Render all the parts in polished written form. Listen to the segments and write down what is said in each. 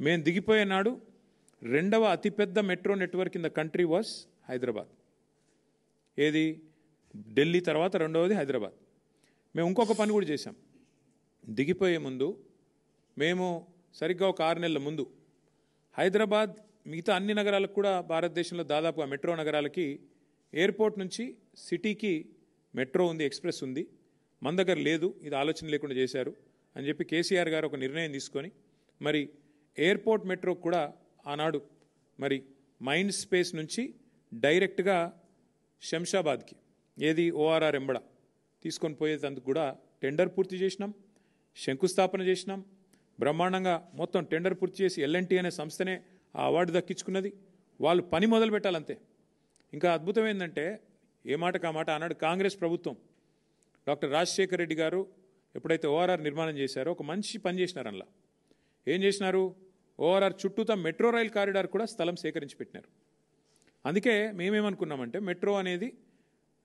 మేము దిగిపోయే నాడు రెండవ అతిపెద్ద metro network in the country was Hyderabad. ఏది? ఢిల్లీ తర్వాత రెండవది హైదరాబాద్. మేము ఇంకొక పని కూడా చేశాం. దిగిపోయే ముందు మేము సరిగ్గా ఒక 6 నెలల ముందు హైదరాబాద్ మిగతా అన్ని నగరాలకు కూడా భారతదేశంలో దాదాపు మెట్రో నగరాలకి ఎయిర్పోర్ట్ నుంచి సిటీకి మెట్రో ఉంది, ఎక్స్ప్రెస్ ఉంది, మన దగ్గర లేదు, ఇది ఆలోచన లేకుండా చేశారు అని చెప్పి కేసీఆర్ గారు ఒక నిర్ణయం తీసుకొని మరి ఎయిర్పోర్ట్ మెట్రో కూడా ఆనాడు మరి మైండ్ స్పేస్ నుంచి డైరెక్ట్గా శంషాబాద్కి ఏది ఓఆర్ఆర్ ఎంబడ తీసుకొని పోయేందుకు కూడా టెండర్ పూర్తి చేసినాం, శంకుస్థాపన చేసినాం. బ్రహ్మాండంగా మొత్తం టెండర్ పూర్తి చేసి ఎల్ఎన్టీ అనే సంస్థనే ఆ అవార్డు దక్కించుకున్నది. వాళ్ళు పని మొదలు పెట్టాలంతే. ఇంకా అద్భుతం ఏంటంటే ఏ మాటకు ఆ మాట ఆనాడు కాంగ్రెస్ ప్రభుత్వం డాక్టర్ రాజశేఖర్ రెడ్డి గారు ఎప్పుడైతే ఓఆర్ఆర్ నిర్మాణం చేశారో ఒక మంచి పని చేసినారు. అందులో ఏం చేసినారు? ఓఆర్ఆర్ చుట్టూతా మెట్రో రైల్ కారిడార్ కూడా స్థలం సేకరించి పెట్టినారు. అందుకే మేమేమనుకున్నామంటే మెట్రో అనేది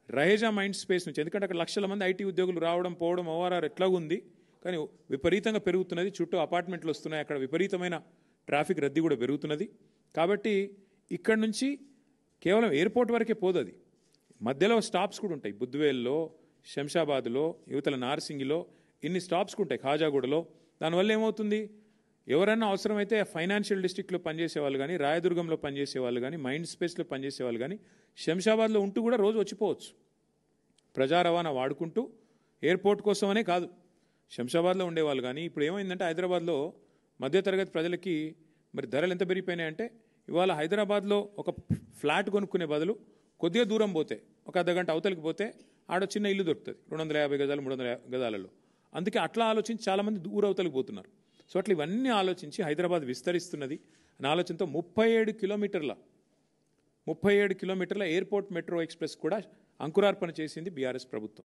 రహేజా మైండ్ స్పేస్ నుంచి, ఎందుకంటే అక్కడ లక్షల మంది ఐటీ ఉద్యోగులు రావడం పోవడం ఓఆర్ఆర్ ఎట్లా ఉంది కానీ విపరీతంగా పెరుగుతున్నది, చుట్టూ అపార్ట్మెంట్లు వస్తున్నాయి, అక్కడ విపరీతమైన ట్రాఫిక్ రద్దీ కూడా పెరుగుతున్నది. కాబట్టి ఇక్కడ నుంచి కేవలం ఎయిర్పోర్ట్ వరకే పోదు, అది మధ్యలో స్టాప్స్ కూడా ఉంటాయి. బుద్వేల్లో, శంషాబాద్లో, యువతల నార్సింగిలో ఇన్ని స్టాప్స్ ఉంటాయి, ఖాజాగూడలో. దానివల్ల ఏమవుతుంది? ఎవరైనా అవసరమైతే ఫైనాన్షియల్ డిస్ట్రిక్ట్లో పనిచేసే వాళ్ళు కానీ, రాయదుర్గంలో పనిచేసే వాళ్ళు కానీ, మైండ్ స్పేస్లో పనిచేసే వాళ్ళు కానీ శంషాబాద్లో ఉంటూ కూడా రోజు వచ్చిపోవచ్చు. ప్రజా రవాణా వాడుకుంటూ ఎయిర్పోర్ట్ కోసమనే కాదు, శంషాబాద్లో ఉండేవాళ్ళు కానీ. ఇప్పుడు ఏమైందంటే హైదరాబాద్లో మధ్యతరగతి ప్రజలకి మరి ధరలు ఎంత పెరిగిపోయినాయంటే ఇవాళ హైదరాబాద్లో ఒక ఫ్లాట్ కొనుక్కునే బదులు కొద్దిగా దూరం పోతే ఒక అర్ధగంట అవతలికి పోతే ఆడ చిన్న ఇల్లు దొరుకుతుంది 250 గజాలు 300 గజాలలో. అందుకే అట్లా ఆలోచించి చాలామంది దూర అవతలికి పోతున్నారు. సో అట్లా ఇవన్నీ ఆలోచించి హైదరాబాద్ విస్తరిస్తున్నది అనే ఆలోచనతో 37 కిలోమీటర్ల ఎయిర్పోర్ట్ మెట్రో ఎక్స్ప్రెస్ కూడా అంకురార్పణ చేసింది బీఆర్ఎస్ ప్రభుత్వం.